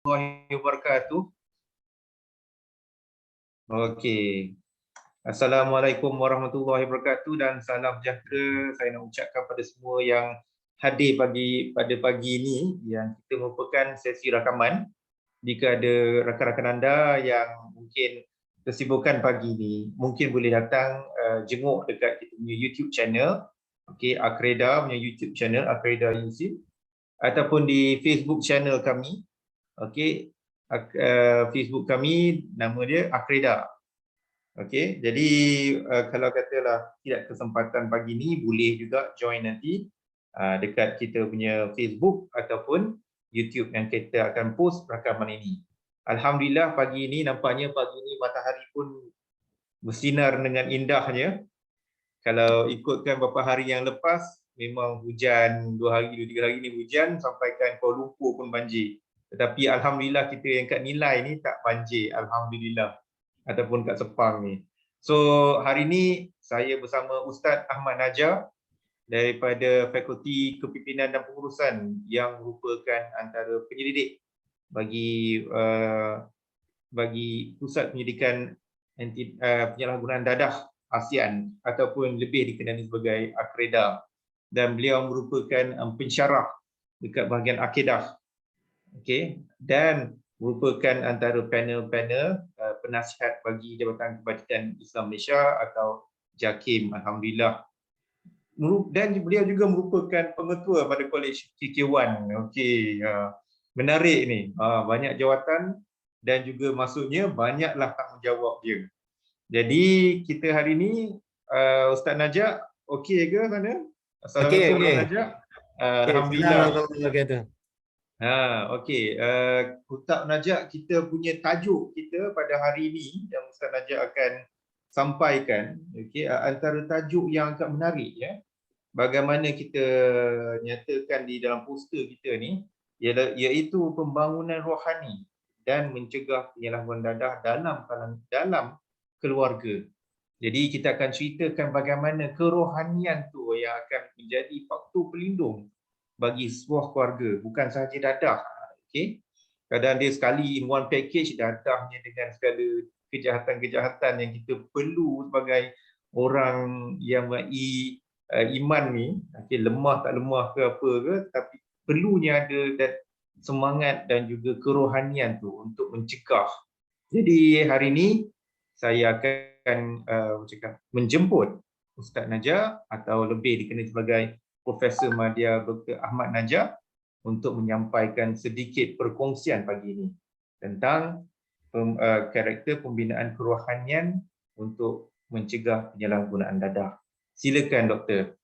Warahmatullahi wabarakatuh. Okey. Assalamualaikum warahmatullahi wabarakatuh dan salam sejahtera saya nak ucapkan pada semua yang hadir pada pagi ini yang kita merupakan sesi rakaman. Jika ada rakan-rakan anda yang mungkin kesibukan pagi ini, mungkin boleh datang jenguk dekat kita punya YouTube channel. Okey, Akreda punya YouTube channel, Akreda Yusuf, ataupun di Facebook channel kami. Okey, Facebook kami nama dia Akreda. Okey, jadi kalau katalah tidak kesempatan pagi ni, boleh juga join nanti dekat kita punya Facebook ataupun YouTube yang kita akan post rakaman ini. Alhamdulillah pagi ini nampaknya pagi ini matahari pun bersinar dengan indahnya. Kalau ikutkan beberapa hari yang lepas memang hujan 2 hari 3 hari ni hujan sampaikan Kuala Lumpur pun banjir. Tetapi alhamdulillah kita yang kat Nilai ni tak banjir, alhamdulillah, ataupun kat Sepang ni. So hari ni saya bersama Ustaz Ahmad Najar daripada Fakulti Kepimpinan dan Pengurusan yang merupakan antara penyelidik bagi Pusat Penyidikan Penyalahgunaan Dadah ASEAN ataupun lebih dikenali sebagai Akreda, dan beliau merupakan pensyarah dekat bahagian akidah. Okey, dan merupakan antara panel-panel penasihat bagi Jabatan Kebajikan Islam Malaysia atau JAKIM, alhamdulillah. Dan beliau juga merupakan pengetua pada Kolej KK1. Okey, menarik ni. Banyak jawatan dan juga maksudnya banyaklah tanggungjawab dia. Jadi kita hari ni Ustaz Najak okey ke sana? Assalamualaikum Ustaz Najak. Alhamdulillah. Okey, Ustaz Najak, kita punya tajuk kita pada hari ini yang Ustaz Najak akan sampaikan, okey, antara tajuk yang agak menarik ya. Bagaimana kita nyatakan di dalam poster kita ni iaitu pembangunan rohani dan mencegah penyalahgunaan dadah dalam keluarga. Jadi kita akan ceritakan bagaimana kerohanian tu yang akan menjadi faktor pelindung bagi sebuah keluarga, bukan sahaja dadah. Okey. Kadang dia sekali in one package, dadahnya dengan segala kejahatan-kejahatan yang kita perlu sebagai orang yang mempunyai iman ni, okey, lemah tak lemah ke apa ke, tapi perlunya ada dan semangat dan juga kerohanian tu untuk mencegah. Jadi hari ini saya akan menjemput Ustaz Najar atau lebih dikenali sebagai Profesor Madya Dr. Ahmad Najar untuk menyampaikan sedikit perkongsian pagi ini tentang karakter pembinaan kerohanian untuk mencegah penyalahgunaan dadah. Silakan Doktor.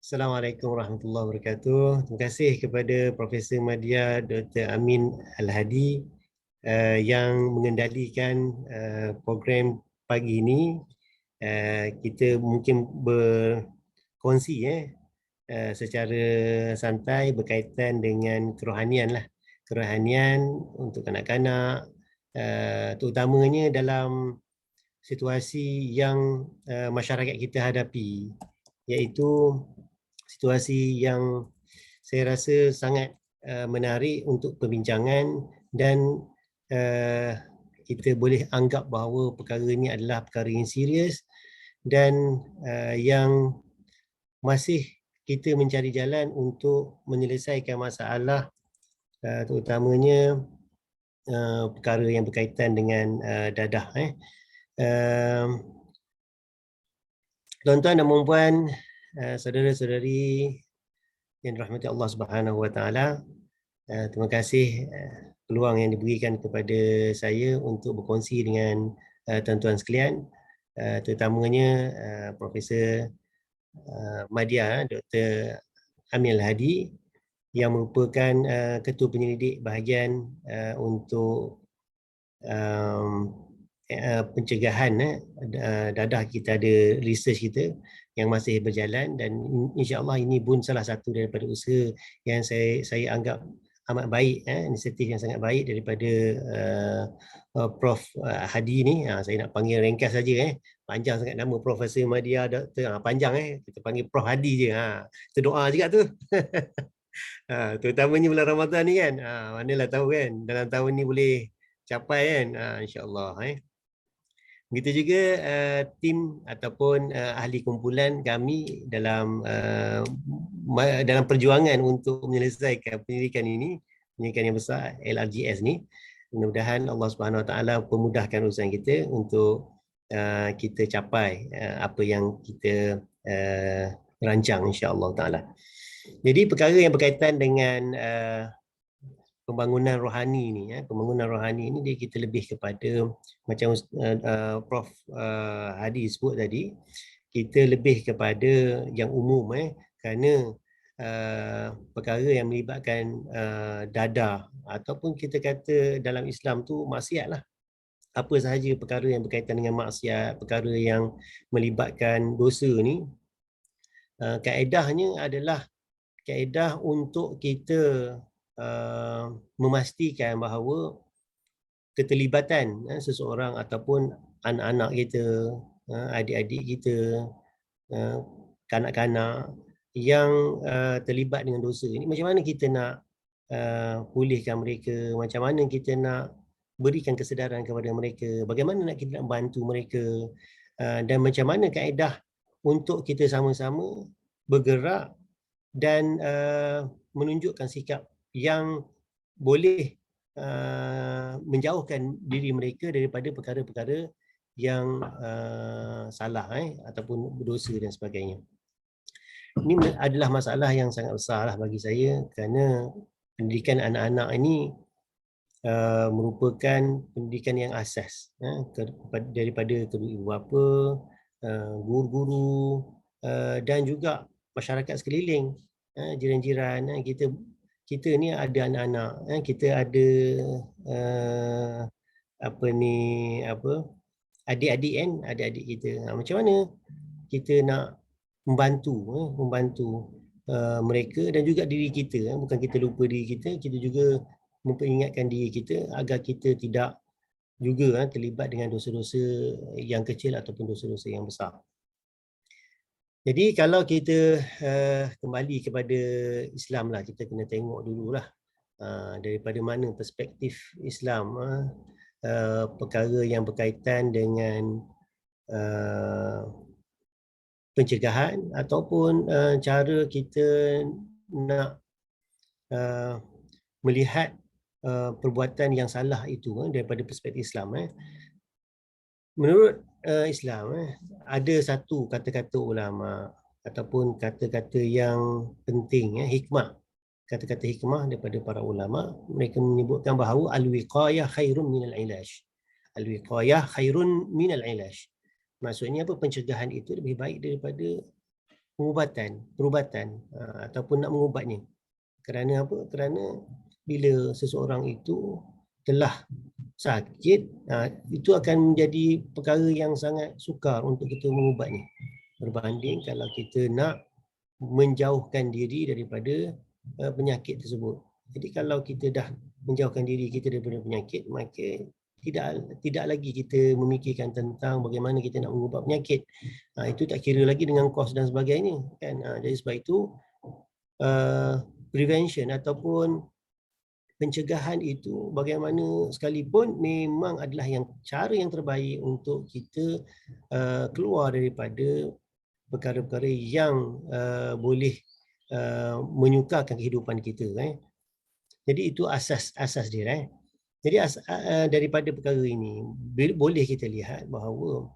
Assalamualaikum warahmatullahi wabarakatuh. Terima kasih kepada Profesor Madya Dr. Amin Al-Hadi yang mengendalikan program pagi ini. Kita mungkin berkongsi secara santai berkaitan dengan kerohanian lah. Kerohanian untuk kanak-kanak, terutamanya dalam situasi yang masyarakat kita hadapi, iaitu situasi yang saya rasa sangat menarik untuk perbincangan dan kita boleh anggap bahawa perkara ini adalah perkara yang serius dan yang masih kita mencari jalan untuk menyelesaikan masalah, terutamanya perkara yang berkaitan dengan dadah. Tuan-tuan dan puan-puan, saudara-saudari yang dirahmati Allah Subhanahu Wa Taala, terima kasih peluang yang diberikan kepada saya untuk berkongsi dengan tuan-tuan sekalian, terutamanya Profesor Madya Dr. Amin Al-Hadi yang merupakan ketua penyelidik bahagian untuk pencegahan dadah. Kita ada research kita yang masih berjalan dan insya-Allah ini pun salah satu daripada usaha yang saya anggap amat baik, inisiatif yang sangat baik daripada Prof Hadi ni. Saya nak panggil ringkas saja, panjang sangat nama Profesor Madya Dr. Panjang, kita panggil Prof Hadi je. Itu doa juga tu. Terutamanya bulan Ramadan ni kan. Manalah tahu kan dalam tahun ni boleh capai kan. InsyaAllah. Begitu juga tim ataupun ahli kumpulan kami dalam perjuangan untuk menyelesaikan pendidikan yang besar LRGS ni. Mudah-mudahan Allah Subhanahu Wa Taala memudahkan urusan kita untuk kita capai apa yang kita rancang, insya-Allah Taala. Jadi perkara yang berkaitan dengan pembangunan rohani ni, pembangunan rohani ni dia kita lebih kepada macam Prof Hadi sebut tadi, kita lebih kepada yang umum kerana perkara yang melibatkan dadah ataupun kita kata dalam Islam tu maksiat lah. Apa sahaja perkara yang berkaitan dengan maksiat, perkara yang melibatkan dosa ni, kaedahnya adalah kaedah untuk kita memastikan bahawa keterlibatan seseorang ataupun anak-anak kita, adik-adik kita, kanak-kanak yang terlibat dengan dosa ini, macam mana kita nak pulihkan mereka, macam mana kita nak berikan kesedaran kepada mereka, bagaimana nak kita nak bantu mereka, dan macam mana kaedah untuk kita sama-sama bergerak dan menunjukkan sikap yang boleh menjauhkan diri mereka daripada perkara-perkara yang salah ataupun berdosa dan sebagainya. Ini adalah masalah yang sangat besar lah bagi saya kerana pendidikan anak-anak ini merupakan pendidikan yang asas daripada kedua ibu bapa, guru-guru dan juga masyarakat sekeliling, jiran-jiran. Kita ni ada anak-anak, kita ada adik-adik kan, adik-adik kita. Macam mana kita nak membantu mereka dan juga diri kita, bukan kita lupa diri kita, kita juga memperingatkan diri kita agar kita tidak juga terlibat dengan dosa-dosa yang kecil ataupun dosa-dosa yang besar. Jadi kalau kita kembali kepada Islam lah, kita kena tengok dululah daripada mana perspektif Islam perkara yang berkaitan dengan pencegahan ataupun cara kita nak melihat perbuatan yang salah itu daripada perspektif Islam. Menurut Islam, ada satu kata-kata ulama ataupun kata-kata yang penting, hikmah. Kata-kata hikmah daripada para ulama, mereka menyebutkan bahawa al-wiqayah khairun minal ilaj. Al-wiqayah khairun minal ilaj. Maksudnya apa? Pencegahan itu lebih baik daripada perubatan ataupun nak mengubatnya. Kerana apa? Kerana bila seseorang itu telah sakit, itu akan menjadi perkara yang sangat sukar untuk kita mengubatnya berbanding kalau kita nak menjauhkan diri daripada penyakit tersebut. Jadi kalau kita dah menjauhkan diri kita daripada penyakit, maka tidak lagi kita memikirkan tentang bagaimana kita nak mengubat penyakit. Itu tak kira lagi dengan kos dan sebagainya kan. Jadi sebab itu prevention ataupun pencegahan itu bagaimana sekalipun memang adalah cara yang terbaik untuk kita keluar daripada perkara-perkara yang boleh menyukarkan kehidupan kita. Jadi itu asas dia. Jadi daripada perkara ini boleh kita lihat bahawa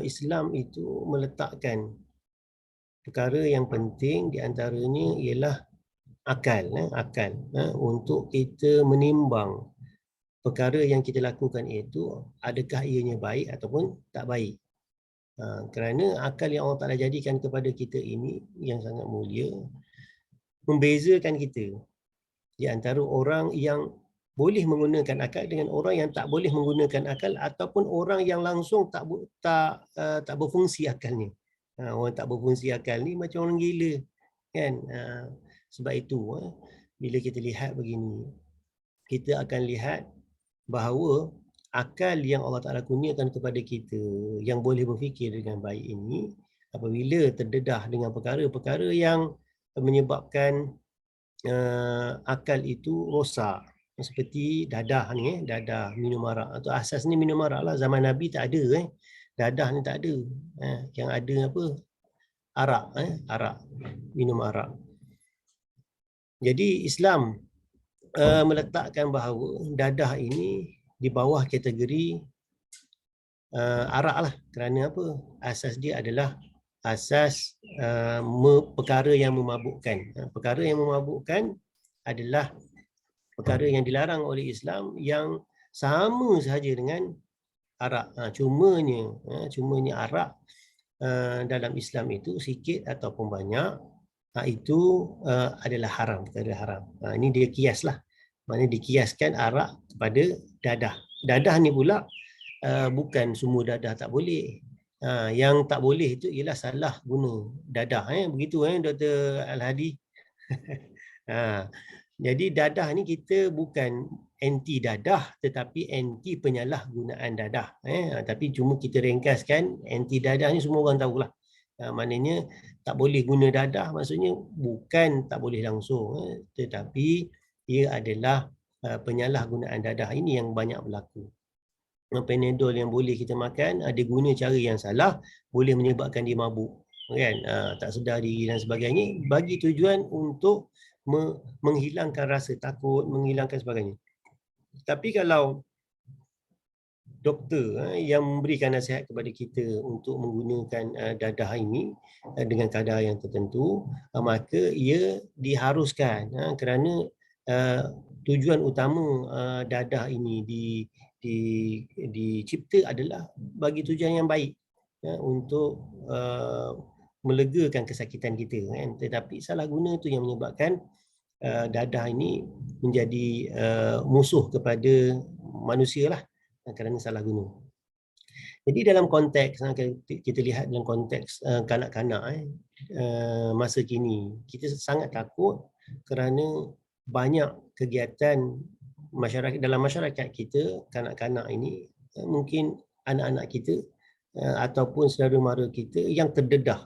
Islam itu meletakkan perkara yang penting di antaranya ialah akal untuk kita menimbang perkara yang kita lakukan itu adakah ianya baik ataupun tak baik. Kerana akal yang Allah Ta'ala jadikan kepada kita ini yang sangat mulia membezakan kita di antara orang yang boleh menggunakan akal dengan orang yang tak boleh menggunakan akal ataupun orang yang langsung tak berfungsi akalnya. Orang tak berfungsi akal ni macam orang gila kan. Sebab itu bila kita lihat begini, kita akan lihat bahawa akal yang Allah Ta'ala kurniakan kepada kita yang boleh berfikir dengan baik ini, apabila terdedah dengan perkara-perkara yang menyebabkan akal itu rosak. Seperti dadah ni, dadah minum arak. Atau asas ni minum arak lah. Zaman Nabi tak ada. Dadah ni tak ada. Yang ada apa? Arak. Arak. Minum arak. Jadi Islam meletakkan bahawa dadah ini di bawah kategori arak lah. Kerana apa? Asas dia adalah asas perkara yang memabukkan. Perkara yang memabukkan adalah perkara yang dilarang oleh Islam yang sama sahaja dengan arak. Cumanya arak dalam Islam itu sikit ataupun banyak itu adalah haram, perkara haram. Ini dia kias lah. Maknanya dikiaskan arak kepada dadah. Dadah ni pula bukan semua dadah tak boleh. Yang tak boleh itu ialah salah guna dadah. Begitu Dr. Al-Hadi. Jadi dadah ni kita bukan anti dadah tetapi anti penyalahgunaan dadah. Tapi cuma kita ringkaskan anti dadah ni semua orang tahulah. Maknanya tak boleh guna dadah maksudnya bukan tak boleh langsung tetapi ia adalah penyalahgunaan dadah ini yang banyak berlaku. Panadol yang boleh kita makan ada guna cara yang salah boleh menyebabkan dia mabuk kan, tak sedar diri dan sebagainya bagi tujuan untuk menghilangkan rasa takut, menghilangkan sebagainya. Tapi kalau doktor yang memberikan nasihat kepada kita untuk menggunakan dadah ini dengan kadar yang tertentu, maka ia diharuskan kerana tujuan utama dadah ini dicipta adalah bagi tujuan yang baik untuk melegakan kesakitan kita kan. Tetapi salah guna itu yang menyebabkan dadah ini menjadi musuh kepada manusia lah kerana salah guna. Jadi dalam konteks kita lihat dalam konteks kanak-kanak masa kini kita sangat takut kerana banyak kegiatan masyarakat dalam masyarakat kita kanak-kanak ini mungkin anak-anak kita ataupun saudara mara kita yang terdedah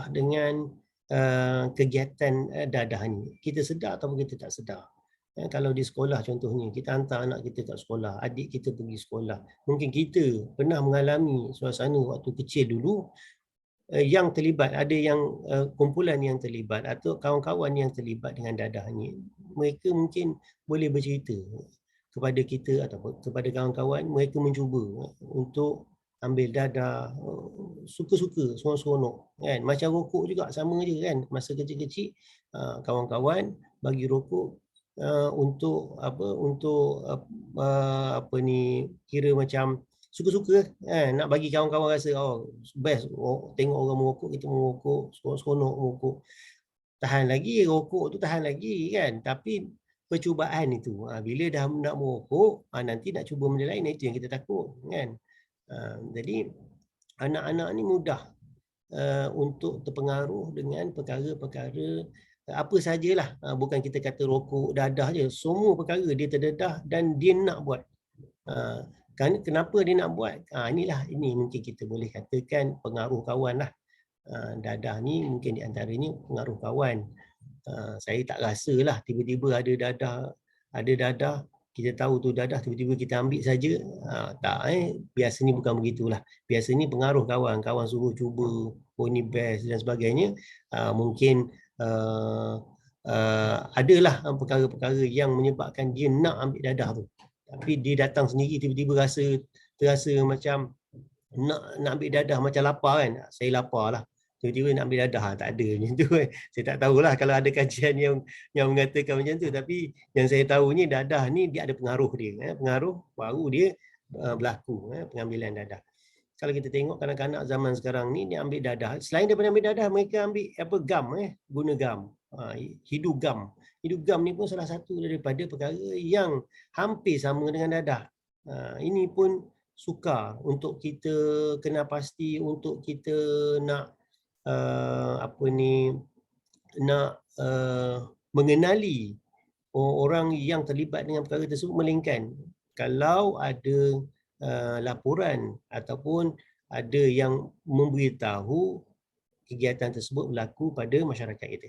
dengan kegiatan dadah ni. Kita sedar ataupun kita tak sedar. Kalau di sekolah contohnya, kita hantar anak kita kat sekolah, adik kita pergi sekolah. Mungkin kita pernah mengalami suasana waktu kecil dulu yang terlibat, ada yang kumpulan yang terlibat atau kawan-kawan yang terlibat dengan dadah ni. Mereka mungkin boleh bercerita kepada kita ataupun kepada kawan-kawan, mereka mencuba untuk ambil dadah, suka-suka, seronok-seronok kan. Macam rokok juga sama je kan. Masa kecil-kecil kawan-kawan bagi rokok untuk kira macam suka-suka nak bagi kawan-kawan rasa best tengok orang merokok, kita merokok, seronok merokok. Tahan lagi rokok tu, tahan lagi kan. Tapi percubaan itu bila dah nak merokok nanti nak cuba benda lain, itu yang kita takut kan. Jadi anak-anak ni mudah untuk terpengaruh dengan perkara-perkara apa sajalah, bukan kita kata rokok, dadah je, semua perkara dia terdedah dan dia nak buat. Kenapa dia nak buat? Ini mungkin kita boleh katakan pengaruh kawan lah. Dadah ni mungkin di antaranya pengaruh kawan. Saya tak rasalah tiba-tiba ada dadah, kita tahu tu dadah, tiba-tiba kita ambil saja. Tak, biasanya bukan begitulah. Biasanya pengaruh kawan suruh cuba, ni best dan sebagainya. Mungkin adalah perkara-perkara yang menyebabkan dia nak ambil dadah tu. Tapi dia datang sendiri tiba-tiba terasa macam nak ambil dadah, macam lapar kan. Saya lapar lah. Tiba-tiba nak ambil dadah, tak ada macam tu. Saya tak tahulah kalau ada kajian yang mengatakan macam tu. Tapi yang saya tahu ni dadah ni dia ada pengaruh dia. Pengaruh baru dia berlaku pengambilan dadah. Kalau kita tengok kanak-kanak zaman sekarang ni dia ambil dadah. Selain daripada ambil dadah, mereka ambil gam, guna gam. Hidu gam. Hidu gam ni pun salah satu daripada perkara yang hampir sama dengan dadah. Ini pun sukar untuk kita kena pasti, untuk kita nak mengenali orang yang terlibat dengan perkara tersebut, melainkan kalau ada laporan ataupun ada yang memberitahu kegiatan tersebut berlaku pada masyarakat kita.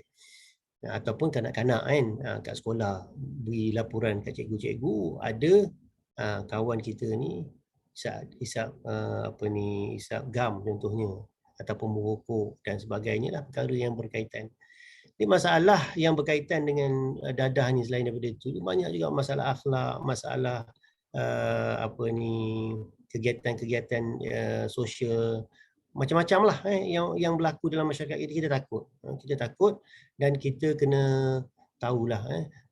ataupun kanak-kanak kan kat sekolah beri laporan kat cikgu-cikgu ada kawan kita ni isap isap gam contohnya, ataupun merokok dan sebagainya lah, perkara yang berkaitan. Jadi masalah yang berkaitan dengan dadah ni selain daripada itu banyak juga masalah akhlak, masalah kegiatan-kegiatan sosial, macam-macam lah yang berlaku dalam masyarakat kita takut dan kita kena tahulah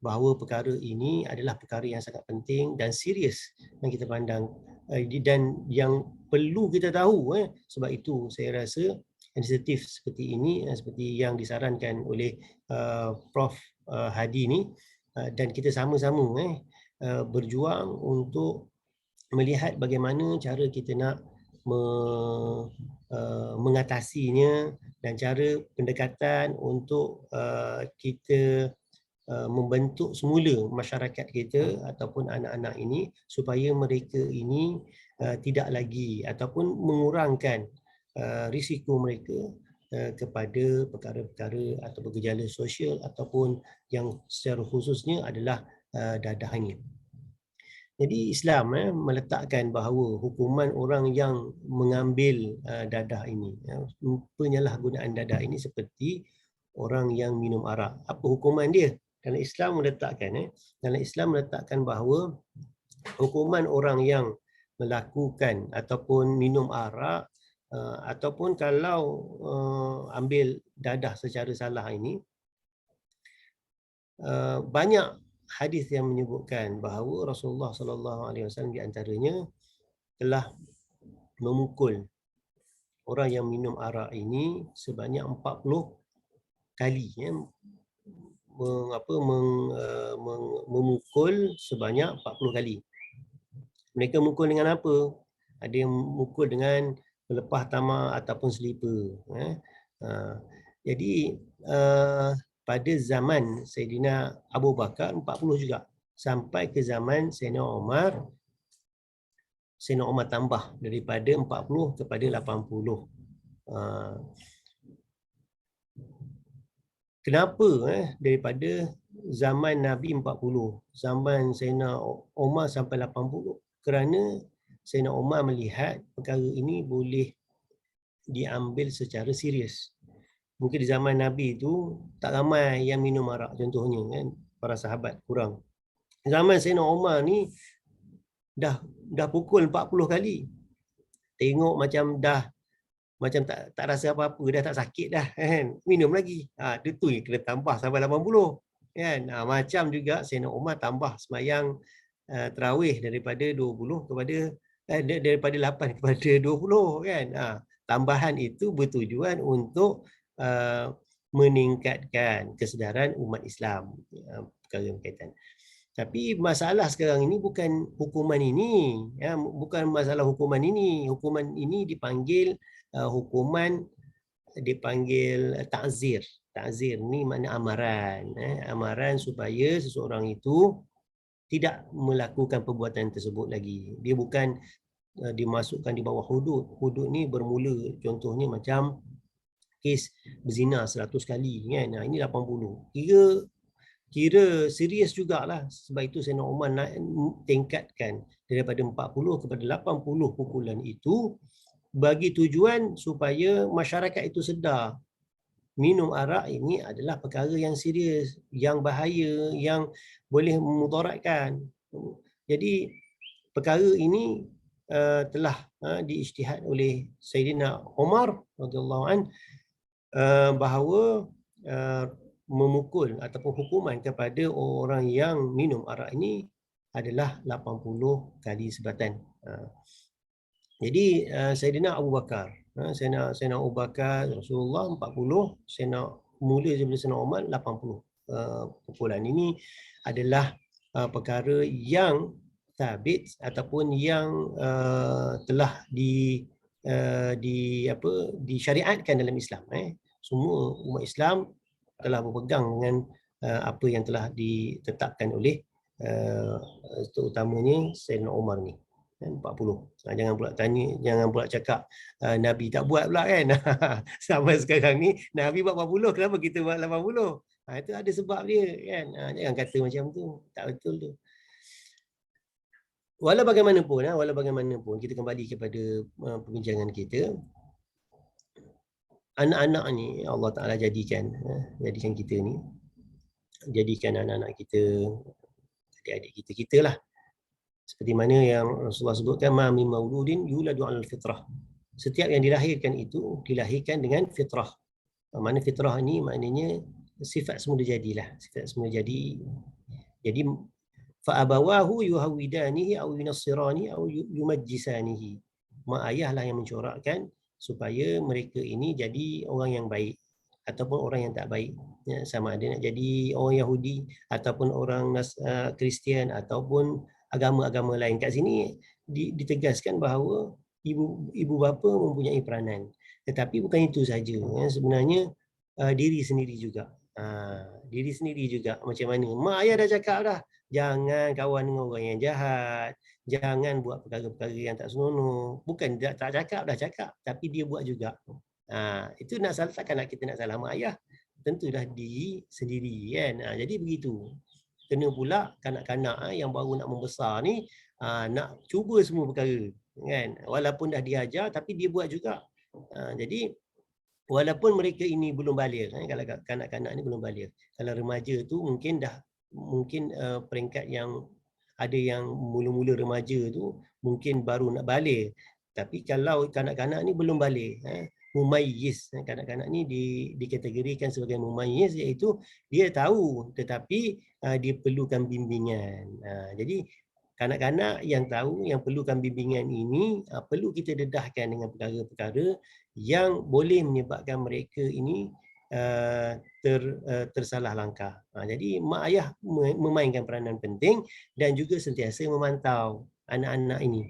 bahawa perkara ini adalah perkara yang sangat penting dan serius yang kita pandang dan yang perlu kita tahu. Sebab itu saya rasa inisiatif seperti ini, seperti yang disarankan oleh Prof Hadi ni, dan kita sama-sama berjuang untuk melihat bagaimana cara kita nak mengatasinya dan cara pendekatan untuk kita membentuk semula masyarakat kita ataupun anak-anak ini supaya mereka ini tidak lagi ataupun mengurangkan risiko mereka kepada perkara-perkara atau gejala sosial ataupun yang secara khususnya adalah dadah ini. Jadi Islam meletakkan bahawa hukuman orang yang mengambil dadah ini, penyalahgunaan dadah ini seperti orang yang minum arak. Apa hukuman dia? Dalam Islam meletakkan bahawa hukuman orang yang melakukan ataupun minum arak ataupun kalau ambil dadah secara salah ini, banyak hadis yang menyebutkan bahawa Rasulullah SAW di antaranya telah memukul orang yang minum arak ini sebanyak 40 kali, memukul sebanyak 40 kali. Mereka mukul dengan apa? Ada yang mukul dengan pelepah tamak ataupun selipar. Jadi pada zaman Saidina Abu Bakar 40 juga. Sampai ke zaman Saidina Umar tambah daripada 40 kepada 80. Kenapa daripada zaman Nabi 40, zaman Saidina Umar sampai 80? Kerana Saidina Umar melihat perkara ini boleh diambil secara serius. Mungkin di zaman Nabi itu tak ramai yang minum arak contohnya kan, para sahabat kurang. Zaman Saidina Umar ni dah pukul 40 kali. Tengok macam tak rasa apa-apa, dah tak sakit dah kan. Minum lagi. Dia tu kena tambah sampai 80 kan. Macam juga Saidina Umar tambah sembahyang tarawih daripada 20 kepada daripada 8 kepada 20 kan. Tambahan itu bertujuan untuk meningkatkan kesedaran umat Islam perkara berkaitan. Tapi masalah sekarang ini bukan hukuman ini, bukan masalah hukuman ini. Hukuman ini dipanggil ta'zir. Ta'zir ni makna amaran, amaran supaya seseorang itu tidak melakukan perbuatan tersebut lagi. Dia bukan dimasukkan di bawah hudud. Hudud ni bermula contohnya macam kes berzina 100 kali kan. Ini 80. Kira serius jugalah. Sebab itu Saidina Umar nak tingkatkan daripada 40 kepada 80 pukulan itu bagi tujuan supaya masyarakat itu sedar minum arak ini adalah perkara yang serius, yang bahaya, yang boleh memudaratkan. Jadi perkara ini telah diijtihad oleh Saidina Umar radhiyallahu an bahawa memukul ataupun hukuman kepada orang yang minum arak ini adalah 80 kali sebatan. Jadi Saidina Abu Bakar, Saidina Abu Bakar, Rasulullah 40, mula daripada Saidina Umar 80 pukulan. Ini adalah perkara yang sabit ataupun yang telah disyariatkan dalam Islam. Semua umat Islam telah berpegang dengan apa yang telah ditetapkan oleh terutamanya Saidina Umar ni 40. Jangan pula cakap Nabi tak buat pula kan. Sampai sekarang ni Nabi buat 40, kenapa kita buat 80? Itu ada sebab dia kan. Jangan kata macam tu, tak betul tu. Walau bagaimanapun kita kembali kepada perbincangan kita. Anak-anak ni Allah Taala jadikan kita ni, jadikan anak-anak kita, adik-adik kita lah. Seperti mana yang Rasulullah sebutkan, ma min mauludin yuladu 'alal fitrah. Setiap yang dilahirkan itu dilahirkan dengan fitrah. Mana fitrah ni maknanya sifat semula jadilah, sifat semula jadi. Jadi fa abawahu yuhawidanihi aw yunassirani aw yumajjisanihi. Mak ayah lah yang mencorakkan supaya mereka ini jadi orang yang baik ataupun orang yang tak baik. Ya, sama ada nak jadi orang Yahudi ataupun orang Kristian ataupun agama-agama lain. Kat sini ditegaskan bahawa ibu bapa mempunyai peranan. Tetapi bukan itu saja. Ya, sebenarnya diri sendiri juga. Diri sendiri juga macam mana. Mak ayah dah cakap dah, jangan kawan dengan orang yang jahat, jangan buat perkara-perkara yang tak senonoh. Bukan tak cakap, dah cakap, tapi dia buat juga. Itu nak salah, takkan nak kita nak salah mak ayah. Tentulah diri sendiri kan. Jadi begitu. Kena pula kanak-kanak yang baru nak membesar ni nak cuba semua perkara kan. Walaupun dah diajar tapi dia buat juga. Jadi walaupun mereka ini belum baligh, kalau kanak-kanak ni belum baligh. Kalau remaja tu mungkin peringkat yang ada yang mula-mula remaja tu mungkin baru nak baligh. Tapi kalau kanak-kanak ni belum baligh, mumayyiz, kanak-kanak ni dikategorikan sebagai mumayyiz, iaitu dia tahu tetapi dia perlukan bimbingan. Jadi kanak-kanak yang tahu, yang perlukan bimbingan ini perlu kita dedahkan dengan perkara-perkara yang boleh menyebabkan mereka ini tersalah langkah. Jadi mak ayah memainkan peranan penting dan juga sentiasa memantau anak-anak ini.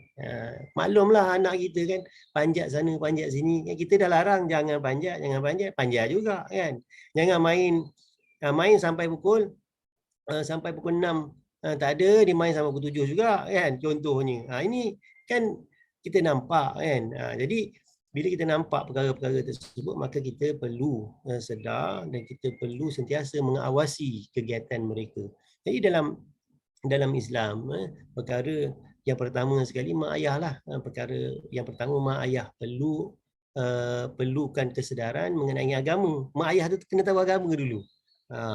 Maklumlah anak kita kan panjat sana panjat sini, kita dah larang jangan panjat panjat juga kan. Jangan main sampai pukul 6 tak ada, dia main sampai pukul 7 juga kan contohnya. Ini kan kita nampak kan. Jadi bila kita nampak perkara-perkara tersebut, maka kita perlu sedar dan kita perlu sentiasa mengawasi kegiatan mereka. Jadi dalam Islam, perkara yang pertama sekali mak ayah lah. Perkara yang pertama mak ayah perlukan kesedaran mengenai agama. Mak ayah tu kena tahu agama dulu.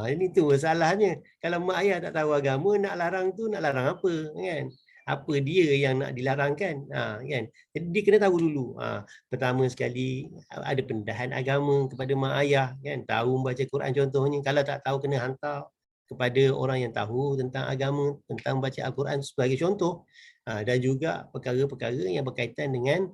Ini tu masalahnya. Kalau mak ayah tak tahu agama, nak larang apa kan? Apa dia yang nak dilarangkan kan? Jadi dia kena tahu dulu. Pertama sekali ada pendedahan agama kepada mak ayah kan, tahu membaca Quran contohnya. Kalau tak tahu kena hantar kepada orang yang tahu tentang agama, tentang baca Al-Quran sebagai contoh. Dan juga perkara-perkara yang berkaitan dengan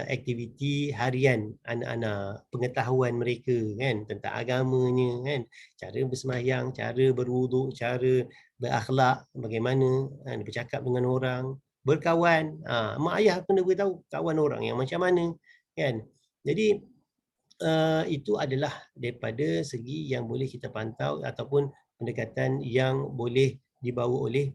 aktiviti harian anak-anak, pengetahuan mereka kan tentang agamanya kan, cara bersembahyang, cara berwuduk, cara berakhlak, bagaimana bercakap dengan orang, berkawan. Mak ayah kena beritahu kawan orang yang macam mana kan. Jadi itu adalah daripada segi yang boleh kita pantau ataupun pendekatan yang boleh dibawa oleh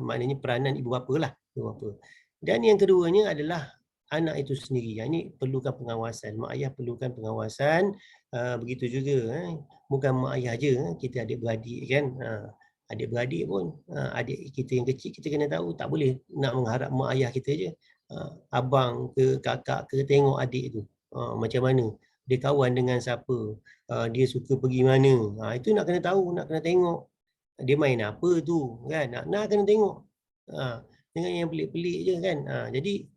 maknanya peranan ibu bapa lah, ibu bapa. Dan yang keduanya adalah anak itu sendiri. Ini perlukan pengawasan. Mak ayah perlukan pengawasan. Begitu juga bukan mak ayah je, kita adik-beradik kan. Adik-beradik pun, adik kita yang kecil kita kena tahu, tak boleh nak mengharap mak ayah kita je. Abang ke kakak ke tengok adik tu macam mana, dia kawan dengan siapa, dia suka pergi mana, itu nak kena tahu, nak kena tengok. Dia main apa tu kan, nak kena tengok. Dengan yang pelik-pelik je kan. Jadi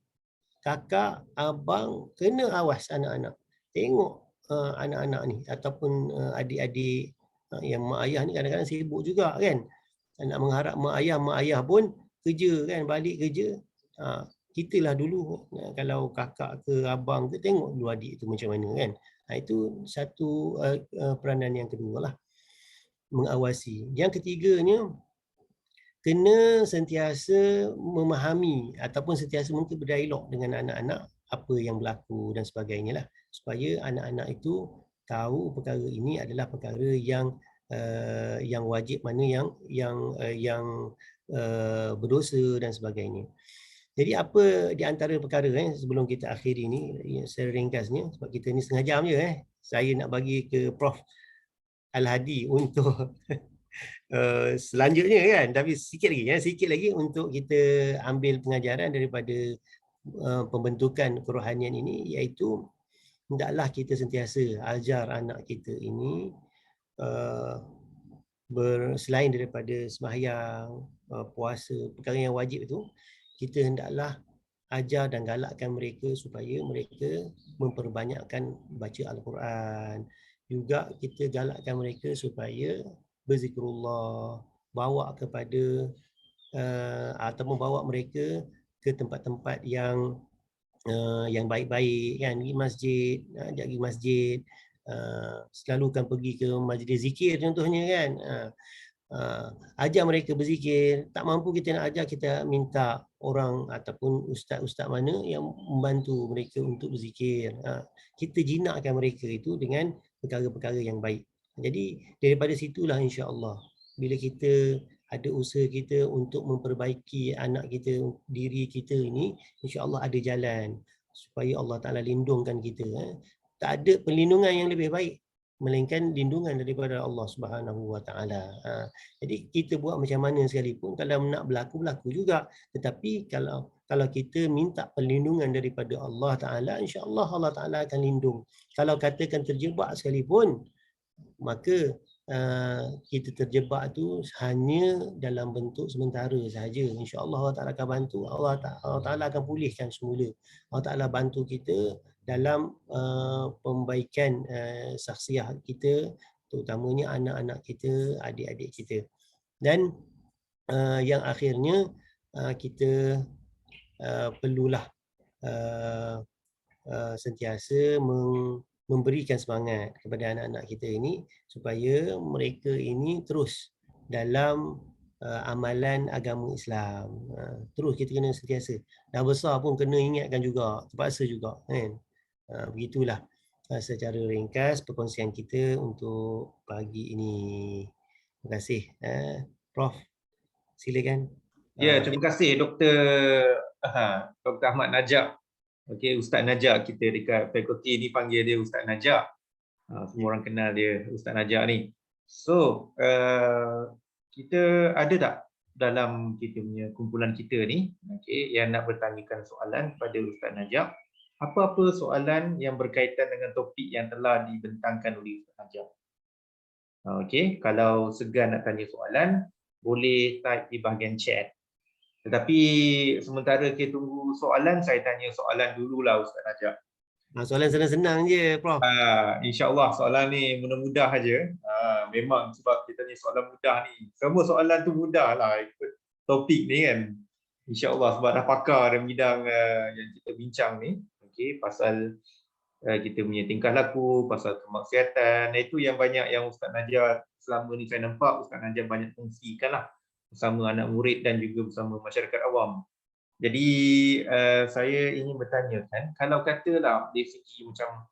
kakak, abang kena awas anak-anak. Tengok anak-anak ni ataupun adik-adik yang mak ayah ni kadang-kadang sibuk juga kan. Nak mengharap mak ayah pun kerja kan, balik kerja. Kita lah dulu kalau kakak ke abang ke tengok dulu adik tu macam mana kan. Itu satu peranan yang kedua lah, mengawasi. Yang ketiganya, kena sentiasa memahami ataupun sentiasa mungkin berdialog dengan anak-anak apa yang berlaku dan sebagainya lah, supaya anak-anak itu tahu perkara ini adalah perkara yang wajib, mana yang berdosa dan sebagainya. Jadi apa di antara perkara sebelum kita akhiri ni secara ringkasnya, sebab kita ni setengah jam je saya nak bagi ke Prof Al-Hadi untuk selanjutnya kan, tapi sikit lagi untuk kita ambil pengajaran daripada pembentukan kerohanian ini, iaitu hendaklah kita sentiasa ajar anak kita ini selain daripada sembahyang, puasa, perkara yang wajib itu, kita hendaklah ajar dan galakkan mereka supaya mereka memperbanyakkan baca Al-Quran. Juga kita galakkan mereka supaya berzikrullah, bawa kepada ataupun bawa mereka ke tempat-tempat yang baik-baik kan, pergi masjid, ajak pergi masjid, selalukan pergi ke majlis zikir contohnya kan. Ajar mereka berzikir. Tak mampu kita nak ajar, kita minta orang ataupun ustaz-ustaz mana yang membantu mereka untuk berzikir. Kita jinakkan mereka itu dengan perkara-perkara yang baik. Jadi daripada situlah insya-Allah, bila kita ada usaha kita untuk memperbaiki anak kita, diri kita ini, insya-Allah ada jalan supaya Allah Taala lindungkan kita. Tak ada perlindungan yang lebih baik melainkan lindungan daripada Allah Subhanahu Wa Taala. Jadi kita buat macam mana sekalipun, kalau nak berlaku juga. Tetapi kalau kita minta perlindungan daripada Allah Taala, insya-Allah Allah Taala akan lindung. Kalau katakan terjebak sekalipun, maka kita terjebak tu hanya dalam bentuk sementara sahaja. InsyaAllah Allah Ta'ala akan bantu. Allah Ta'ala akan pulihkan semula. Allah Ta'ala bantu kita dalam pembaikan saksiah kita, terutamanya anak-anak kita, adik-adik kita. Dan yang akhirnya kita perlulah sentiasa memberikan semangat kepada anak-anak kita ini supaya mereka ini terus dalam amalan agama Islam. Terus kita kena sentiasa. Dah besar pun kena ingatkan juga, terpaksa juga kan. Begitulah secara ringkas perkongsian kita untuk pagi ini. Terima kasih. Prof, silakan. Ya, terima kasih Dr. Ahmad Najak. Okey, Ustaz Najak kita dekat fakulti ni panggil dia Ustaz Najak. Semua orang kenal dia Ustaz Najak ni. So, kita ada tak dalam kita punya kumpulan kita ni, okey, yang nak bertanyakan soalan kepada Ustaz Najak? Apa-apa soalan yang berkaitan dengan topik yang telah dibentangkan oleh Ustaz Najak? Okey, kalau segan nak tanya soalan, boleh type di bahagian chat. Tetapi sementara kita tunggu soalan, saya tanya soalan dululah Ustaz Najak. Soalan senang-senang je, Prof. InsyaAllah soalan ni mudah-mudah saja. Memang sebab kita ni soalan mudah ni. Semua soalan tu mudah lah ikut topik ni kan. InsyaAllah sebab dah pakar dalam bidang yang kita bincang ni. Okay, pasal kita punya tingkah laku, pasal kemaksiatan. Itu yang banyak yang Ustaz Najak selama ni saya nampak Ustaz Najak banyak kongsikan lah bersama anak murid dan juga bersama masyarakat awam. Jadi saya ingin bertanyakan, kalau katalah dari segi macam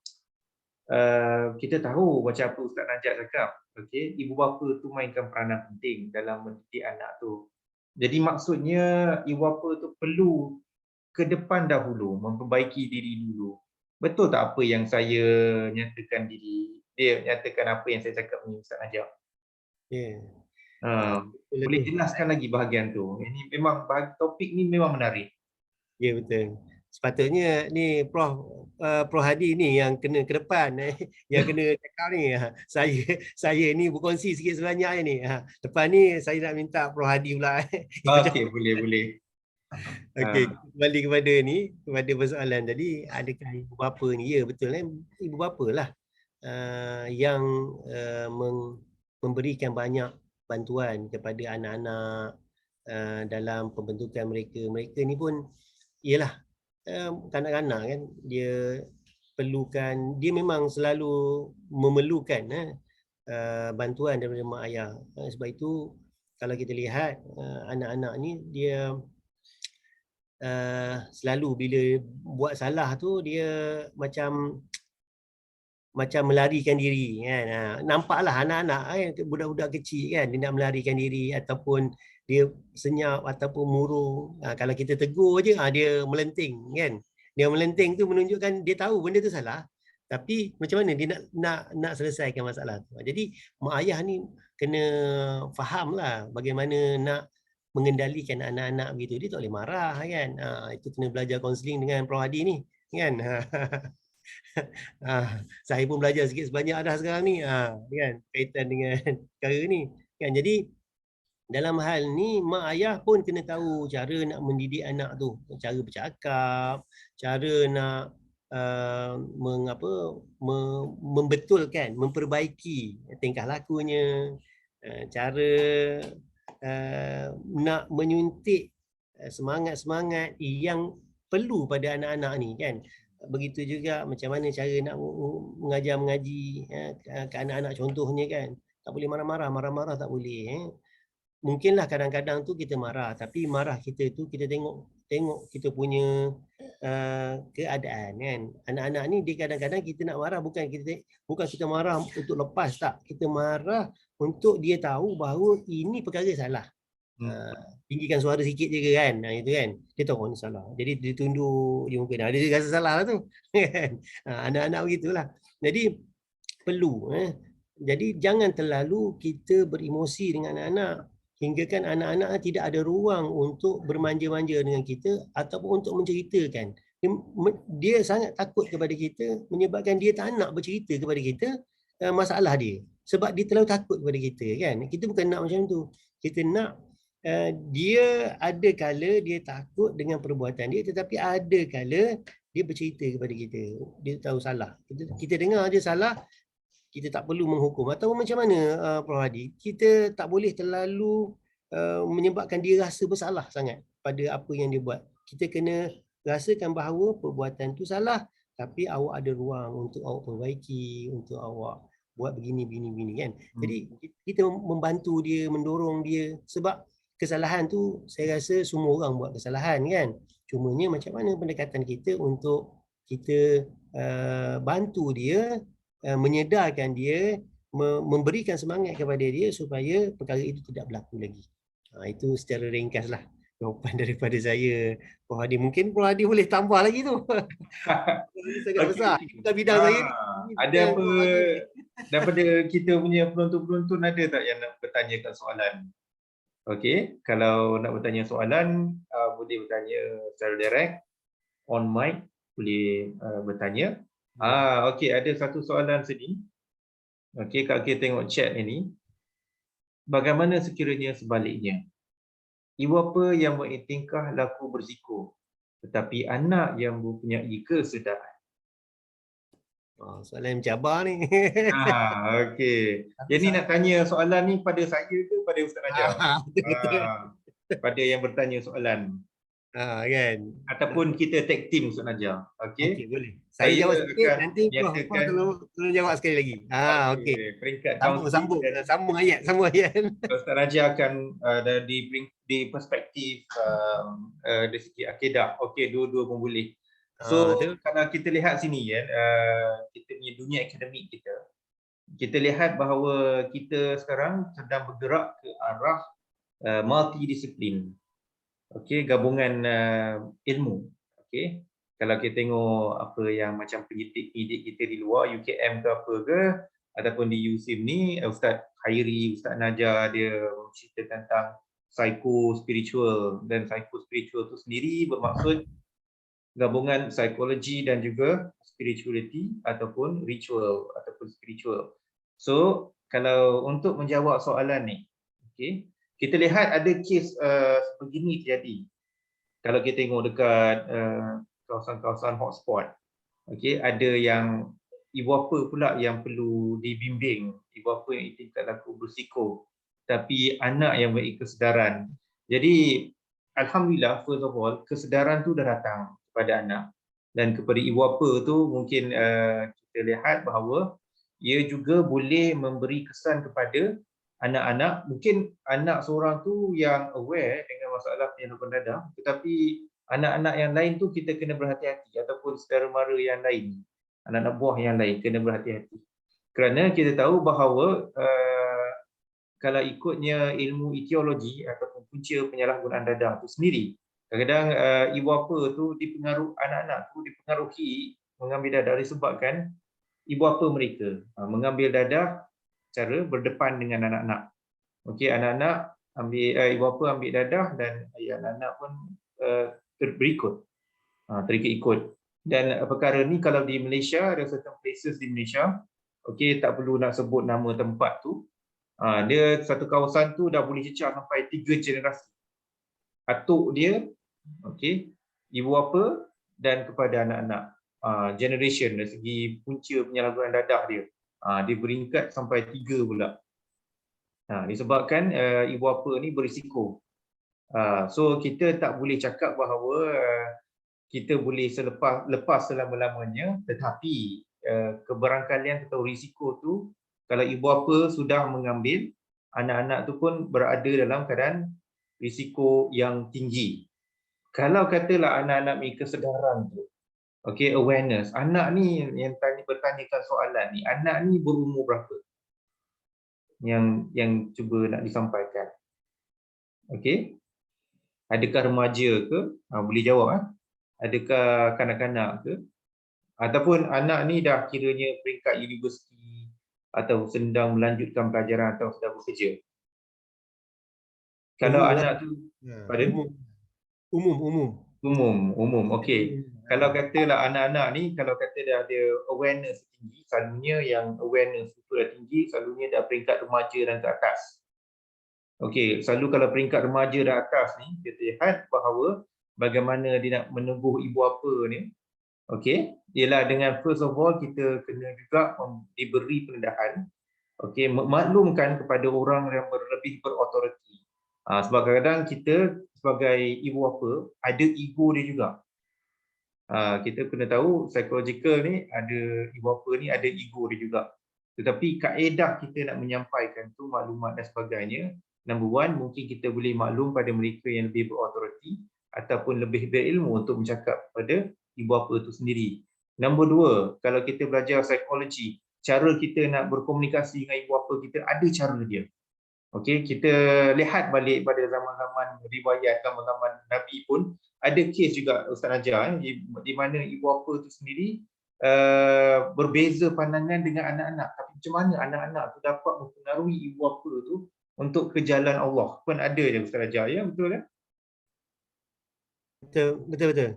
kita tahu macam apa Ustaz Najak cakap, okey, ibu bapa tu mainkan peranan penting dalam mendidik anak tu. Jadi maksudnya ibu bapa tu perlu ke depan dahulu, memperbaiki diri dulu. Betul tak apa yang saya nyatakan nyatakan apa yang saya cakap ni Ustaz Najak? Ya. Boleh jelaskan lagi bahagian tu. Ini memang topik ni memang menarik. Ya, betul. Sepatutnya ni Prof Hadi ni yang kena ke depan, yang kena cakap ni. Saya ni berkongsi sikit sebanyak ni. Depan ni saya nak minta Prof Hadi pula. Okey, boleh. Okey, kembali kepada persoalan tadi, adakah ibu bapa ni? Ya, betul kan? Ibu bapa lah yang memberikan banyak bantuan kepada anak-anak dalam pembentukan mereka. Mereka ni pun ialah kanak-kanak kan, dia perlukan, dia memang selalu memerlukan bantuan daripada mak ayah. Sebab itu kalau kita lihat anak-anak ni dia selalu bila buat salah tu dia macam melarikan diri kan. Nampaklah anak-anak kan, budak-budak kecil kan, dia nak melarikan diri ataupun dia senyap ataupun murung. Kalau kita tegur je dia melenting kan. Dia melenting tu menunjukkan dia tahu benda tu salah, Tapi macam mana dia nak selesaikan masalah tu. Jadi mak ayah ni kena faham lah bagaimana nak mengendalikan anak-anak begitu. Dia tak boleh marah kan. Itu kena belajar kaunseling dengan Prof Hadi ni kan. Saya pun belajar sikit sebanyak dah sekarang ni kan, kaitan dengan perkara ni kan. Jadi dalam hal ni mak ayah pun kena tahu cara nak mendidik anak tu, cara bercakap, cara nak membetulkan, memperbaiki tingkah lakunya, cara nak menyuntik semangat-semangat yang perlu pada anak-anak ni kan. Begitu juga macam mana cara nak mengajar mengaji ke anak-anak contohnya kan. Tak boleh marah-marah tak boleh. Mungkinlah kadang-kadang tu kita marah, tapi marah kita tu kita tengok kita punya keadaan kan. Anak-anak ni dia kadang-kadang kita nak marah bukan kita marah untuk lepas, tak. Kita marah untuk dia tahu bahawa ini perkara salah. Tinggikan suara sikit je ke kan, itu kan. Dia tahu ni salah. Jadi dia tunduk dia mungkin ada dia rasa salah lah tu. Anak-anak begitulah. Jadi perlu jadi jangan terlalu kita beremosi dengan anak-anak hinggakan anak-anak tidak ada ruang untuk bermanja-manja dengan kita ataupun untuk menceritakan. Dia sangat takut kepada kita menyebabkan dia tak nak bercerita kepada kita masalah dia. Sebab dia terlalu takut kepada kita kan. Kita bukan nak macam tu. Kita nak dia ada kala dia takut dengan perbuatan dia, tetapi ada kala dia bercerita kepada kita. Dia tahu salah. Kita dengar dia salah, kita tak perlu menghukum. Atau macam mana Prof Hadi? Kita tak boleh terlalu menyebabkan dia rasa bersalah sangat pada apa yang dia buat. Kita kena rasakan bahawa perbuatan tu salah, tapi awak ada ruang untuk awak perbaiki, untuk awak buat begini kan. Jadi kita membantu dia, mendorong dia, sebab kesalahan tu saya rasa semua orang buat kesalahan kan. Cumanya macam mana pendekatan kita untuk kita bantu dia, menyedarkan dia, memberikan semangat kepada dia supaya perkara itu tidak berlaku lagi. Itu secara ringkaslah jawapan daripada saya, Prof Hadi. Mungkin Prof Hadi boleh tambah lagi tu. Ini sangat besar. Ini bukan bidang saya. Ada apa daripada kita punya penonton-penonton, ada tak yang nak bertanyakan soalan? Okey, kalau nak bertanya soalan boleh bertanya secara direct on mic, boleh bertanya. Okey, ada satu soalan sini. Okey, kalau kita tengok chat ini, bagaimana sekiranya sebaliknya? Ibu bapa yang bertingkah laku bersiko, tetapi anak yang mempunyai kesedaran. Soalan mencabar ni. Okey. Jadi nak tanya soalan ni pada saya ke pada Ustaz Najah? Pada yang bertanya soalan. Kan. Ataupun kita tag team Ustaz Najah. Okey, boleh. Saya jawab sikit, nanti Prof tolong jawab sekali lagi. Okey. Peringkat sambung ayat. Ustaz Najah akan di perspektif dari segi akidah. Okey, dua-dua pun boleh. So kalau kita lihat sini kan, kita punya dunia akademik kita lihat bahawa kita sekarang sedang bergerak ke arah multidisiplin. Okey, gabungan ilmu. Okey, kalau kita tengok apa yang macam pendidik kita di luar, UKM ke apa ke, ataupun di USIM ni, Ustaz Khairi, Ustaz Najah, dia cerita tentang psycho-spiritual, dan psycho-spiritual tu sendiri bermaksud gabungan psikologi dan juga spirituality ataupun ritual ataupun spiritual. So, kalau untuk menjawab soalan ni, okey, kita lihat ada kes begini terjadi. Kalau kita tengok dekat kawasan-kawasan hotspot, okey, ada yang ibu bapa pula yang perlu dibimbing, ibu bapa yang tingkat laku bersiko, tapi anak yang memiliki kesedaran. Jadi alhamdulillah, first of all, kesedaran tu dah datang kepada anak, dan kepada ibu bapa tu mungkin kita lihat bahawa ia juga boleh memberi kesan kepada anak-anak. Mungkin anak seorang tu yang aware dengan masalah penyembuhan dadah, tetapi anak-anak yang lain tu kita kena berhati-hati, ataupun saudara mara yang lain, anak-anak buah yang lain kena berhati-hati. Kerana kita tahu bahawa kalau ikutnya ilmu etiologi ataupun punca penyalahgunaan dadah itu sendiri, kadang-kadang ibu bapa tu dipengaruhi, anak-anak tu dipengaruhi mengambil dadah disebabkan ibu bapa mereka mengambil dadah cara berdepan dengan anak-anak. Okey, anak-anak ambil ibu bapa ambil dadah dan anak-anak pun berikut, terikut-ikut. Dan perkara ni kalau di Malaysia, ada certain places di Malaysia, okey, tak perlu nak sebut nama tempat tu, dia satu kawasan tu dah boleh cecah sampai 3 generasi. Atuk dia, okey, ibu bapa dan kepada anak-anak. Generation dari segi punca penyalahgunaan dadah dia. Dia beringkat sampai 3 pula. Disebabkan ibu bapa ni berisiko. So kita tak boleh cakap bahawa kita boleh lepas selama-lamanya, tetapi kebarangkalian atau risiko tu kalau ibu bapa sudah mengambil, anak-anak tu pun berada dalam keadaan risiko yang tinggi. Kalau katalah anak-anak ni kesedaran tu, okey, awareness, anak ni yang bertanyakan soalan ni, anak ni berumur berapa? Yang cuba nak disampaikan. Okey. Adakah remaja ke? Boleh jawab. Adakah kanak-kanak ke? Ataupun anak ni dah kiranya peringkat universiti atau sedang melanjutkan pelajaran atau sedang bekerja. Kalau anak tu umum, okey. Kalau katalah anak-anak ni, kalau kata dia ada awareness tinggi, selalunya yang awareness itu dah tinggi, selalunya dah peringkat remaja dan ke atas. Okey, selalu kalau peringkat remaja dan atas ni, kita lihat bahawa bagaimana dia nak meneguh ibu bapa ni, okey, ialah dengan first of all kita kena juga diberi pendedahan, okey, maklumkan kepada orang yang lebih berautoriti. Sebab kadang-kadang kita sebagai ibu bapa ada ego dia juga. Kita kena tahu psychological ni ada ibu bapa ni ada ego dia juga. Tetapi kaedah kita nak menyampaikan tu maklumat dan sebagainya, number one, mungkin kita boleh maklum pada mereka yang lebih berautoriti ataupun lebih berilmu untuk bercakap kepada ibu bapa itu sendiri. Nombor dua, kalau kita belajar psikologi, cara kita nak berkomunikasi dengan ibu bapa kita ada cara dia. Okey, kita lihat balik pada zaman-zaman riwayat, zaman-zaman Nabi pun ada kes juga Ustaz Najjar di mana ibu bapa itu sendiri berbeza pandangan dengan anak-anak. Tapi macam mana anak-anak tu dapat mempengaruhi ibu bapa tu untuk ke jalan Allah? Pun ada je Ustaz Najjar, ya, betul kan? Betul.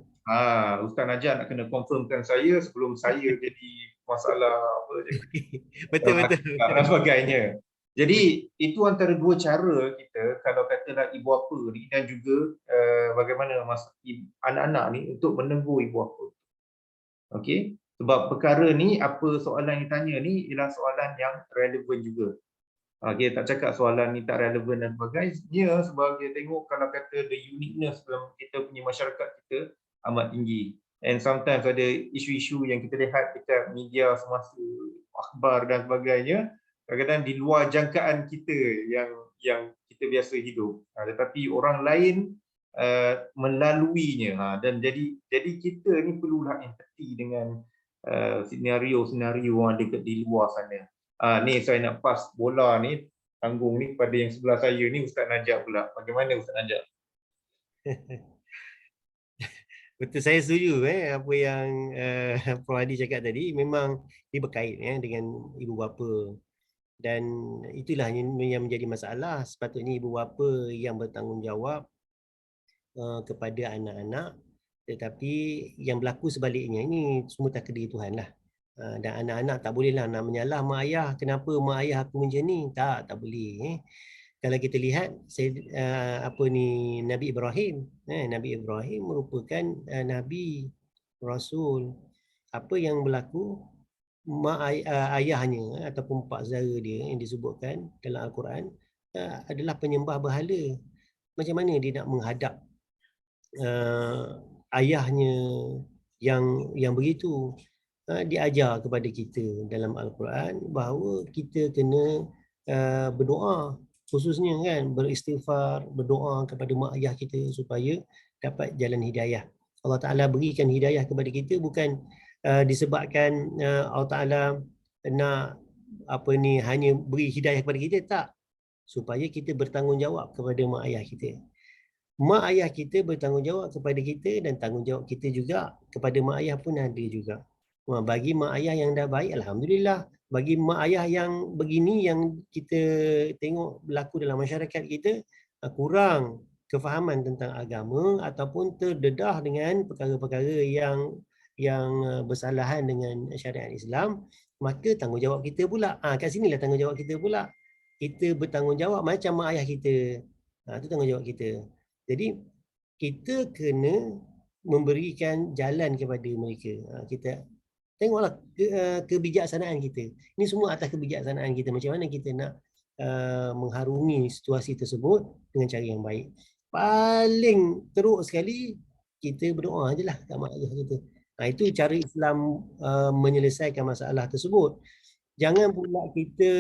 Ustaz Najjar nak kena confirmkan saya sebelum saya jadi masalah apa je. Betul. Dan sebagainya. Jadi itu antara dua cara kita kalau katalah ibu bapa ni dan juga bagaimana anak-anak ni untuk menegur ibu bapa. Okey, sebab perkara ni apa soalan yang tanya ni ialah soalan yang relevan juga. Kita tak cakap soalan ni tak relevan dan sebagainya sebab kita tengok kalau kata the uniqueness dalam kita punya masyarakat kita amat tinggi. And sometimes ada isu-isu yang kita lihat dekat media semasa akhbar dan sebagainya, kadang-kadang di luar jangkaan kita yang kita biasa hidup. Tetapi orang lain melaluinya, dan jadi kita ni perlulah empati dengan senario-senario yang ada di luar sana. Ni saya nak pass bola ni, tanggung ni kepada yang sebelah saya ni, Ustaz Najjar pula. Bagaimana Ustaz Najjar? Betul, saya setuju apa yang Prof Hadi cakap tadi, memang dia berkait dengan ibu bapa. Dan itulah yang menjadi masalah. Sepatutnya ibu bapa yang bertanggungjawab kepada anak-anak, tetapi yang berlaku sebaliknya ini semua takdir Tuhan lah. Dan anak-anak tak bolehlah nak menyalah mak ayah, kenapa mak ayah aku macam ni, tak boleh. Kalau kita lihat Nabi Ibrahim, Nabi Ibrahim merupakan nabi rasul. Apa yang berlaku, ayahnya ataupun pak saudara dia yang disebutkan dalam Al-Quran adalah penyembah berhala. Macam mana dia nak menghadap ayahnya yang begitu? Diajar kepada kita dalam Al-Quran bahawa kita kena berdoa, khususnya kan beristighfar, berdoa kepada mak ayah kita supaya dapat jalan hidayah. Allah Ta'ala berikan hidayah kepada kita bukan disebabkan Allah Ta'ala nak hanya beri hidayah kepada kita, tak. Supaya kita bertanggungjawab kepada mak ayah kita. Mak ayah kita bertanggungjawab kepada kita dan tanggungjawab kita juga kepada mak ayah pun ada juga. Bagi mak ayah yang dah baik, alhamdulillah. Bagi mak ayah yang begini, yang kita tengok berlaku dalam masyarakat kita, kurang kefahaman tentang agama ataupun terdedah dengan perkara-perkara yang bersalahan dengan syariat Islam, maka tanggungjawab kita pula. Kat sinilah tanggungjawab kita pula. Kita bertanggungjawab macam mak ayah kita. Itu tanggungjawab kita. Jadi kita kena memberikan jalan kepada mereka. Kita tengoklah kebijaksanaan kita. Ini semua atas kebijaksanaan kita. Macam mana kita nak mengharungi situasi tersebut dengan cara yang baik. Paling teruk sekali, kita berdoa je lah kat mak ayah kita. Itu cara Islam menyelesaikan masalah tersebut. Jangan pula kita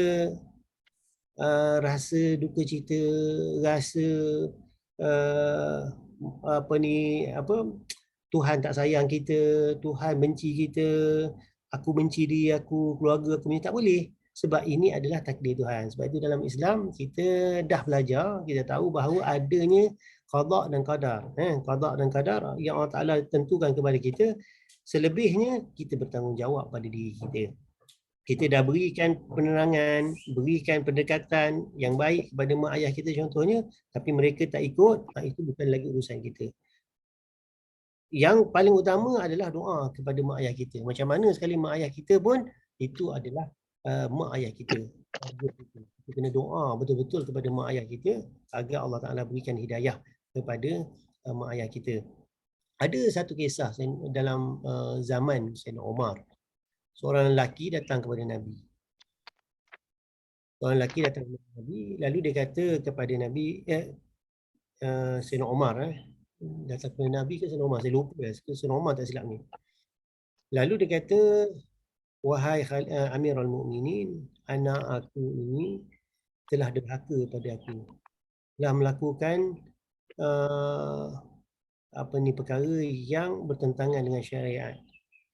rasa duka cita, rasa Tuhan tak sayang kita, Tuhan benci kita, aku benci diri aku, keluarga aku, tak boleh. Sebab ini adalah takdir Tuhan. Sebab itu dalam Islam kita dah belajar, kita tahu bahawa adanya qada dan qadar. Qada dan qadar yang Allah Ta'ala tentukan kepada kita, selebihnya kita bertanggungjawab pada diri kita. Kita dah berikan penerangan, berikan pendekatan yang baik kepada mak ayah kita contohnya, tapi mereka tak ikut, itu bukan lagi urusan kita. Yang paling utama adalah doa kepada mak ayah kita. Macam mana sekali mak ayah kita pun, itu adalah mak ayah kita. Kita kena doa betul-betul kepada mak ayah kita agar Allah Ta'ala berikan hidayah kepada mak ayah kita. Ada satu kisah dalam zaman Sayyidina Umar. Seorang lelaki datang kepada Nabi. Lalu dia kata kepada Nabi, Sayyidina Umar, datang kepada Nabi ke Sayyidina Umar? Saya lupa, Sayyidina Umar tak silap ni. Lalu dia kata, wahai Amirul Mukminin, anak aku ini telah derhaka pada aku. Telah melakukan perkara yang bertentangan dengan syariat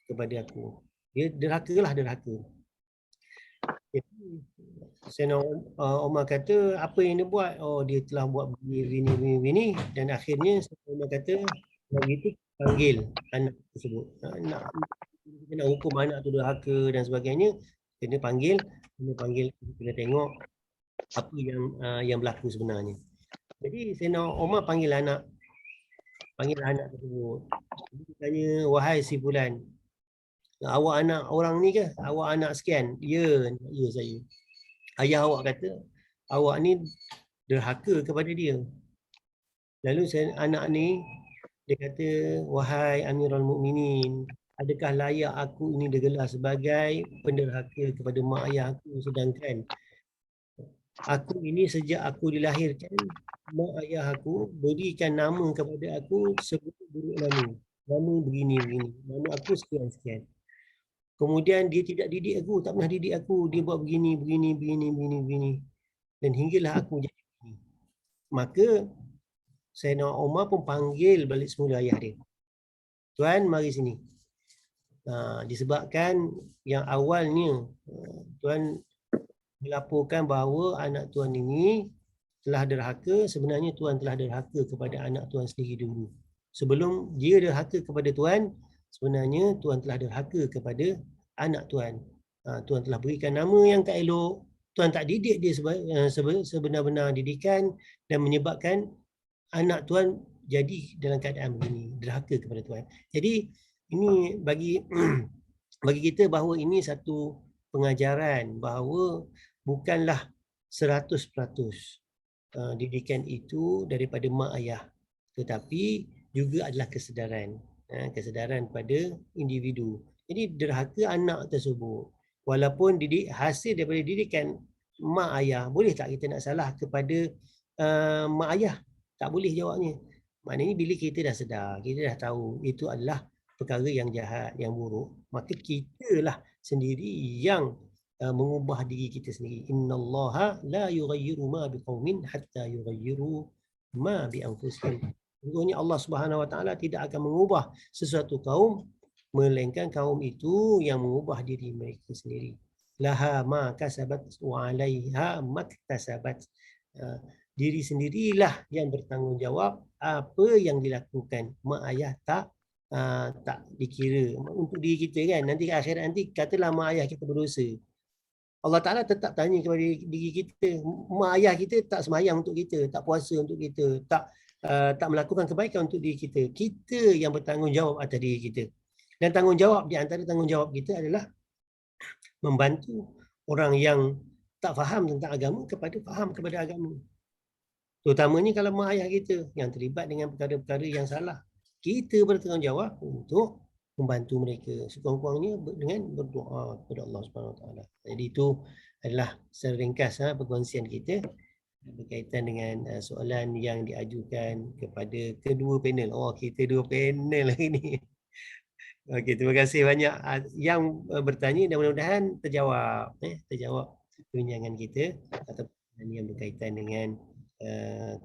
kepada aku. Dia derhaka. Sayyidina Umar kata, apa yang dia buat? Oh, dia telah buat begini. Dan akhirnya Sayyidina Umar kata, begitu panggil anak tersebut. Nak hukum anak tu derhaka dan sebagainya, kena panggil, kena tengok apa yang berlaku sebenarnya. Jadi Sayyidina Umar panggil anak tersebut. Dia tanya, wahai si fulan, awak anak orang ni ke? Awak anak sekian? Ya saya. Ayah awak kata, awak ni derhaka kepada dia. Lalu anak ni, dia kata, wahai Amirul Mukminin, adakah layak aku ini digelar sebagai penderhaka kepada mak ayah aku, sedangkan aku ini sejak aku dilahirkan, mak ayah aku berikan nama kepada aku seburuk nama. Nama begini, nama aku sekian. Kemudian dia tidak didik aku, tak pernah didik aku. Dia buat begini. Dan hinggalah aku jadi begini. Maka Sayyidina Umar pun panggil balik semula ayah dia. Tuan, mari sini. Disebabkan yang awalnya Tuan melaporkan bahawa anak Tuan ini telah derhaka, sebenarnya Tuan telah derhaka kepada anak Tuan sendiri dulu. Sebelum dia derhaka kepada Tuan, sebenarnya Tuan telah derhaka kepada anak Tuan. Tuan telah berikan nama yang tak elok, Tuan tak didik dia sebenar-benar didikan dan menyebabkan anak Tuan jadi dalam keadaan begini, derhaka kepada Tuan. Jadi ini bagi kita bahawa ini satu pengajaran bahawa bukanlah 100% didikan itu daripada mak ayah, tetapi juga adalah kesedaran pada individu. Jadi derhaka anak tersebut, walaupun hasil daripada didikan mak ayah, boleh tak kita nak salah kepada mak ayah? Tak boleh jawabnya. Maknanya bila kita dah sedar, kita dah tahu itu adalah perkara yang jahat, yang buruk, maka kitalah sendiri yang mengubah diri kita sendiri. Innallaha la yughayyiru ma biqaumin hatta yughayyiru ma bi anfusihim. Sesungguhnya Allah Subhanahu Wa Taala tidak akan mengubah sesuatu kaum melainkan kaum itu yang mengubah diri mereka sendiri. Laha ma kasabat wa 'alaiha maktasabat. Diri sendirilah yang bertanggungjawab apa yang dilakukan. Mak ayah tak tak dikira untuk diri kita kan. Nanti kat akhirat nanti katalah mak ayah kita berdosa. Allah Ta'ala tetap tanya kepada diri kita. Mak ayah kita tak semayang untuk kita, tak puasa untuk kita, tak melakukan kebaikan untuk diri kita. Kita yang bertanggungjawab atas diri kita. Dan tanggungjawab di antara tanggungjawab kita adalah membantu orang yang tak faham tentang agama kepada faham kepada agama. Terutamanya kalau mak ayah kita yang terlibat dengan perkara-perkara yang salah. Kita bertanggungjawab untuk membantu mereka sekurang-kurangnya dengan berdoa kepada Allah Subhanahu Wa Taala. Jadi itu adalah secara ringkas perkongsian kita berkaitan dengan soalan yang diajukan kepada kedua panel. Oh, kita dua panel lagi ni. Okey, terima kasih banyak yang bertanya dan mudah-mudahan terjawab perbincangan kita atau yang berkaitan dengan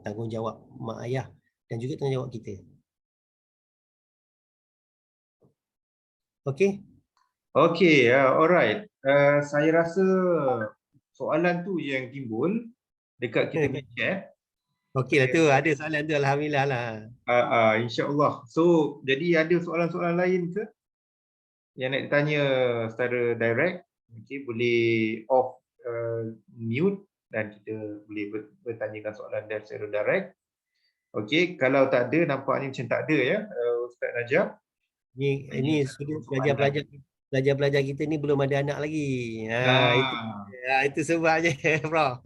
tanggungjawab mak ayah dan juga tanggungjawab kita. Okey. Okey, alright. Saya rasa soalan tu yang timbul dekat kita punya chat. Okey lah tu, ada soalan tu, alhamdulillah lah. InsyaAllah. So, jadi ada soalan-soalan lain ke yang nak ditanya secara direct? Okey, boleh off mute dan kita boleh bertanyakan soalan secara direct. Okey, kalau tak ada, nampaknya macam tak ada ya, Ustaz Najah. Ini pelajar-pelajar kita ni belum ada anak lagi. Itu sebabnya, Prof.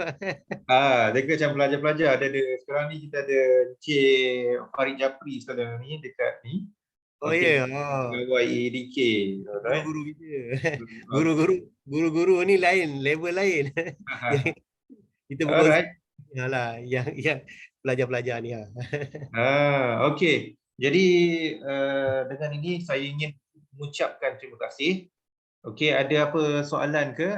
Dia macam pelajar-pelajar. Ada sekarang ni kita ada Encik Farid Japri sekarang ni dekat ni. Oh ya. Pegawai ADK. Guru-guru kita. Guru-guru ni lain, level lain. Kita berkongsi yang pelajar-pelajar ni. Okey. Jadi dengan ini saya ingin mengucapkan terima kasih. Okey, ada apa soalan ke?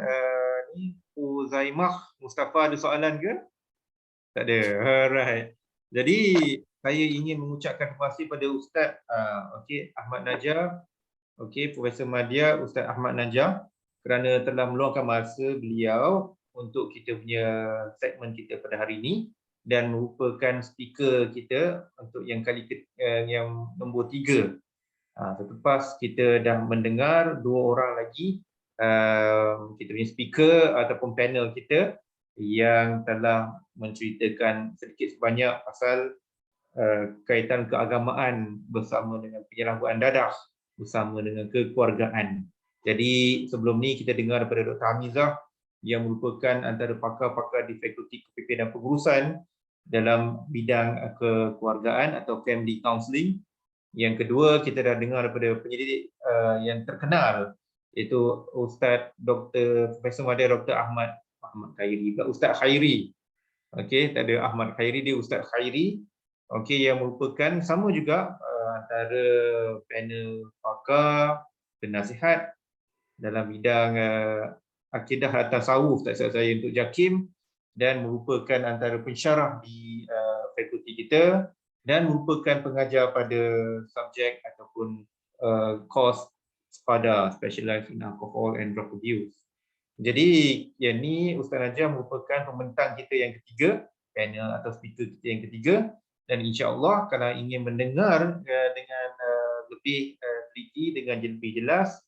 Ni Uzaimah Mustafa ada soalan ke? Tak ada. Alright. Jadi saya ingin mengucapkan terima kasih pada Ustaz Ahmad Najah, Profesor Madya, Ustaz Ahmad Najah kerana telah meluangkan masa beliau untuk kita punya segmen kita pada hari ini dan merupakan speaker kita untuk yang yang nombor 3. Selepas kita dah mendengar 2 orang lagi kita punya speaker ataupun panel kita yang telah menceritakan sedikit sebanyak pasal kaitan keagamaan bersama dengan penyalahgunaan dadah bersama dengan kekeluargaan. Jadi sebelum ni kita dengar daripada Dr. Hamizah yang merupakan antara pakar-pakar di Fakulti Kepimpinan dan Pengurusan dalam bidang kekeluargaan atau family counselling. Yang kedua, kita dah dengar daripada penyelidik yang terkenal iaitu Ustaz Dr. Profesor Madya Dr. Ahmad Khairi, Ustaz Khairi. Okey, tak ada Ahmad Khairi, dia Ustaz Khairi. Okey, yang merupakan sama juga antara panel pakar penasihat dalam bidang akidah dan tasawuf tak silap saya untuk JAKIM dan merupakan antara pensyarah di fakulti kita dan merupakan pengajar pada subjek ataupun course SPADA, Specialized in Alcohol and Drug Abuse. Jadi yang ni Ustaz Najah merupakan pembentang kita yang ketiga, panel atau speaker kita yang ketiga, dan insya-Allah kalau ingin mendengar dengan lebih teliti dengan lebih jelas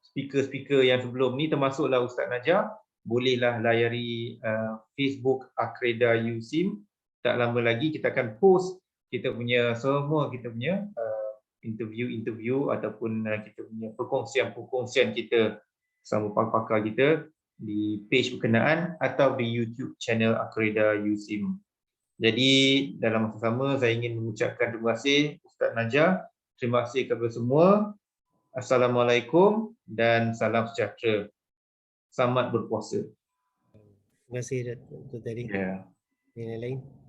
speaker-speaker yang sebelum ni termasuklah Ustaz Najah, bolehlah layari Facebook Akreda USIM. Tak lama lagi kita akan post kita punya interview ataupun kita punya perkongsian kita sama pakar-pakar kita di page berkenaan atau di YouTube channel Akreda USIM. Jadi dalam masa sama saya ingin mengucapkan terima kasih Ustaz Najah. Terima kasih kepada semua. Assalamualaikum dan salam sejahtera. Selamat berpuasa. Terima kasih Dr. Tadi. Yang lain.